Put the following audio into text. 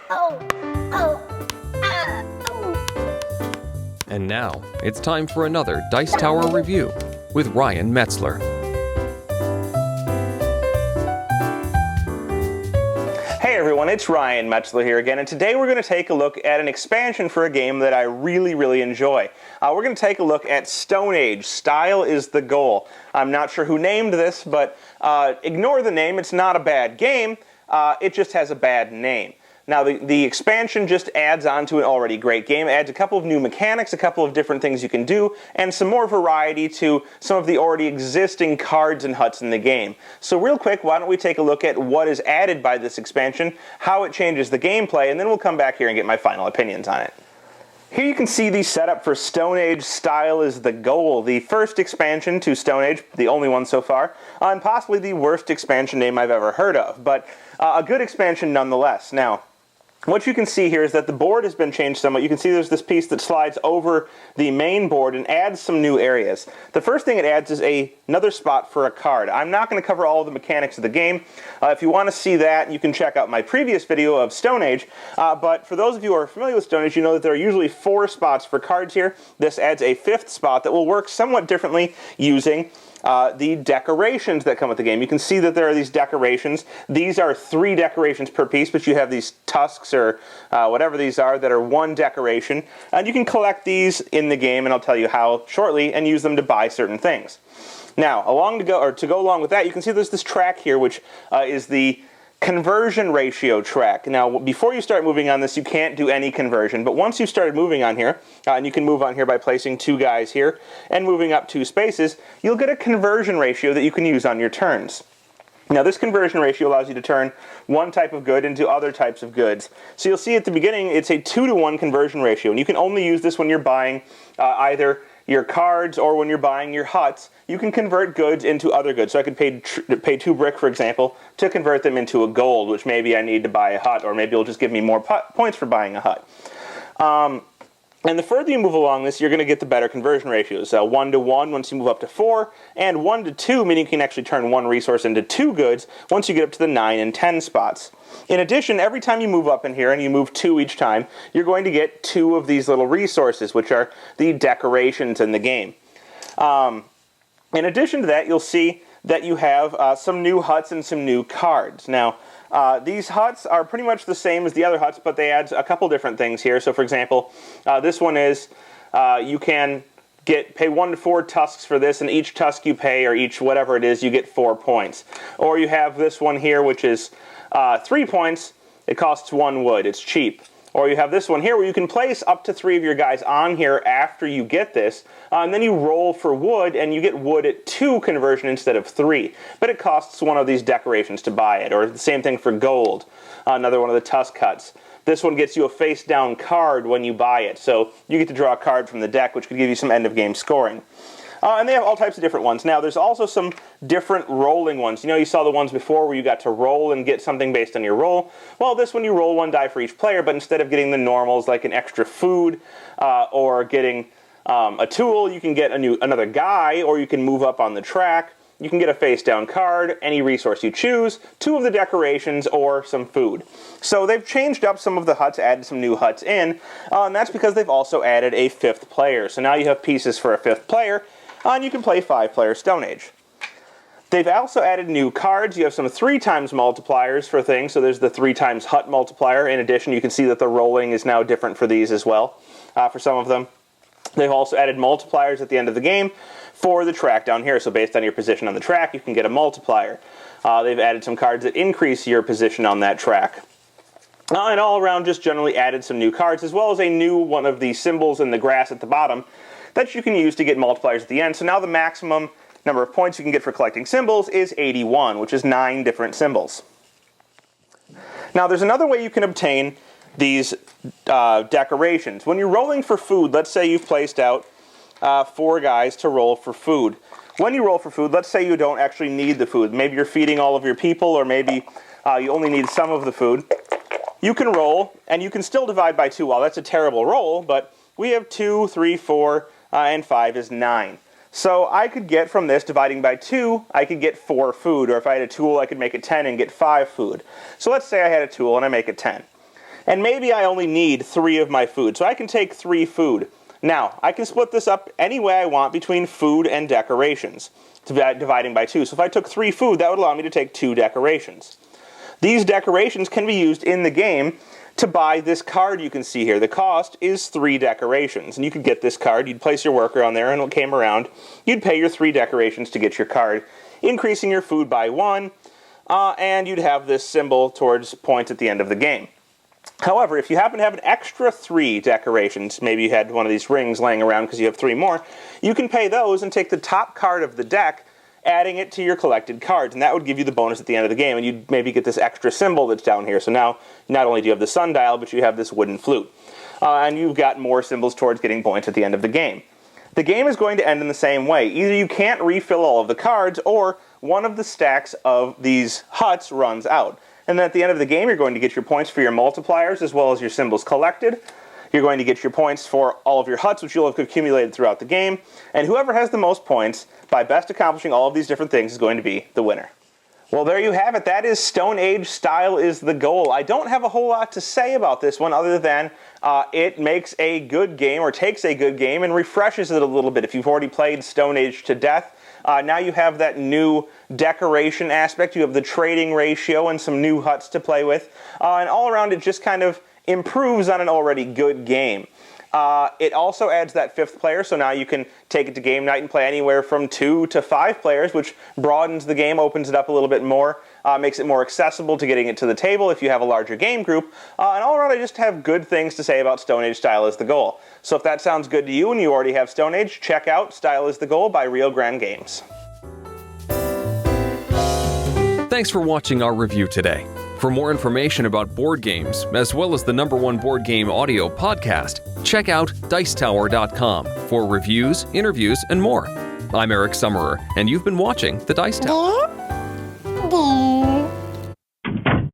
And now, it's time for another Dice Tower review with Ryan Metzler. Hey everyone, it's Ryan Metzler here again, and today we're going to take a look at an expansion for a game that I really enjoy. We're going to take a look at Stone Age, Style is the Goal. I'm not sure who named this, but ignore the name, it's not a bad game, it just has a bad name. Now, the expansion just adds on to an already great game, adds a couple of new mechanics, a couple of different things you can do, and some more variety to some of the already existing cards and huts in the game. So real quick, why don't we take a look at what is added by this expansion, how it changes the gameplay, and then we'll come back here and get my final opinions on it. Here you can see the setup for Stone Age, Style is the Goal, the first expansion to Stone Age, the only one so far, and possibly the worst expansion name I've ever heard of, but a good expansion nonetheless. Now, what you can see here is that the board has been changed somewhat. You can see there's this piece that slides over the main board and adds some new areas. The first thing it adds is another spot for a card. I'm not going to cover all of the mechanics of the game. If you want to see that, you can check out my previous video of Stone Age. But for those of you who are familiar with Stone Age, you know that there are usually 4 spots for cards here. This adds a 5th spot that will work somewhat differently using the decorations that come with the game. You can see that there are these decorations. These are 3 decorations per piece, but you have these tusks or whatever these are that are 1 decoration. And you can collect these in the game, and I'll tell you how shortly, and use them to buy certain things. Now, to go along with that, you can see there's this track here, which is the conversion ratio track. Now, before you start moving on this, you can't do any conversion, but once you've started moving on here, and you can move on here by placing 2 guys here, and moving up 2 spaces, you'll get a conversion ratio that you can use on your turns. Now, this conversion ratio allows you to turn one type of good into other types of goods. So you'll see at the beginning, it's a 2-to-1 conversion ratio, and you can only use this when you're buying either your cards or when you're buying your huts. You can convert goods into other goods. So I could pay 2 brick, for example, to convert them into a gold, which maybe I need to buy a hut, or maybe it'll just give me more points for buying a hut. And the further you move along this, you're going to get the better conversion ratios. 1-to-1 once you move up to 4, and 1-to-2, meaning you can actually turn 1 resource into 2 goods once you get up to the 9 and 10 spots. In addition, every time you move up in here, and you move 2 each time, you're going to get 2 of these little resources, which are the decorations in the game. In addition to that, you'll see that you have some new huts and some new cards. Now, these huts are pretty much the same as the other huts, but they add a couple different things here. So, for example, this one is you can pay 1 to 4 tusks for this, and each tusk you pay, or each whatever it is, you get 4 points. Or you have this one here, which is 3 points. It costs 1 wood. It's cheap. Or you have this one here where you can place up to 3 of your guys on here after you get this, and then you roll for wood, and you get wood at 2 conversion instead of 3. But it costs 1 of these decorations to buy it. Or the same thing for gold, another one of the tusk cuts. This one gets you a face-down card when you buy it, so you get to draw a card from the deck, which could give you some end-of-game scoring. And they have all types of different ones. Now, there's also some different rolling ones. You know, you saw the ones before where you got to roll and get something based on your roll. Well, this one you roll 1 die for each player, but instead of getting the normals like an extra food or getting a tool, you can get another guy, or you can move up on the track. You can get a face-down card, any resource you choose, 2 of the decorations, or some food. So they've changed up some of the huts, added some new huts in, and that's because they've also added a 5th player. So now you have pieces for a 5th player, and you can play 5-player Stone Age. They've also added new cards. You have some 3 times multipliers for things, so there's the 3 times hut multiplier. In addition, you can see that the rolling is now different for these as well, for some of them. They've also added multipliers at the end of the game for the track down here. So based on your position on the track, you can get a multiplier. They've added some cards that increase your position on that track. And all around, just generally added some new cards, as well as a new one of the symbols in the grass at the bottom that you can use to get multipliers at the end. So now the maximum number of points you can get for collecting symbols is 81, which is 9 different symbols. Now there's another way you can obtain these decorations. When you're rolling for food, let's say you've placed out 4 guys to roll for food. When you roll for food, let's say you don't actually need the food. Maybe you're feeding all of your people, or maybe you only need some of the food. You can roll, and you can still divide by 2. Well, that's a terrible roll, but we have 2, 3, 4, and 5 is 9. So I could get from this, dividing by 2, I could get 4 food. Or if I had a tool, I could make it 10 and get 5 food. So let's say I had a tool and I make it 10. And maybe I only need 3 of my food, so I can take 3 food. Now, I can split this up any way I want between food and decorations, dividing by 2. So if I took 3 food, that would allow me to take 2 decorations. These decorations can be used in the game to buy this card you can see here. The cost is 3 decorations, and you could get this card. You'd place your worker on there, and when it came around, you'd pay your 3 decorations to get your card, increasing your food by 1, and you'd have this symbol towards points at the end of the game. However, if you happen to have an extra 3 decorations, maybe you had one of these rings laying around because you have 3 more, you can pay those and take the top card of the deck, adding it to your collected cards, and that would give you the bonus at the end of the game, and you'd maybe get this extra symbol that's down here. So now, not only do you have the sundial, but you have this wooden flute. And you've got more symbols towards getting points at the end of the game. The game is going to end in the same way. Either you can't refill all of the cards, or one of the stacks of these huts runs out. And then at the end of the game, you're going to get your points for your multipliers as well as your symbols collected. You're going to get your points for all of your huts, which you'll have accumulated throughout the game. And whoever has the most points, by best accomplishing all of these different things, is going to be the winner. Well, there you have it. That is Stone Age Style is the Goal. I don't have a whole lot to say about this one other than it makes a good game, or takes a good game, and refreshes it a little bit. If you've already played Stone Age to death, now you have that new decoration aspect. You have the trading ratio and some new huts to play with. And all around it just kind of improves on an already good game. It also adds that 5th player, so now you can take it to game night and play anywhere from 2 to 5 players, which broadens the game, opens it up a little bit more, makes it more accessible to getting it to the table if you have a larger game group. And all around, I just have good things to say about Stone Age Style is the Goal. So if that sounds good to you and you already have Stone Age, check out Style is the Goal by Rio Grande Games. Thanks for watching our review today. For more information about board games, as well as the #1 board game audio podcast, check out Dicetower.com for reviews, interviews, and more. I'm Eric Summerer, and you've been watching The Dice Tower.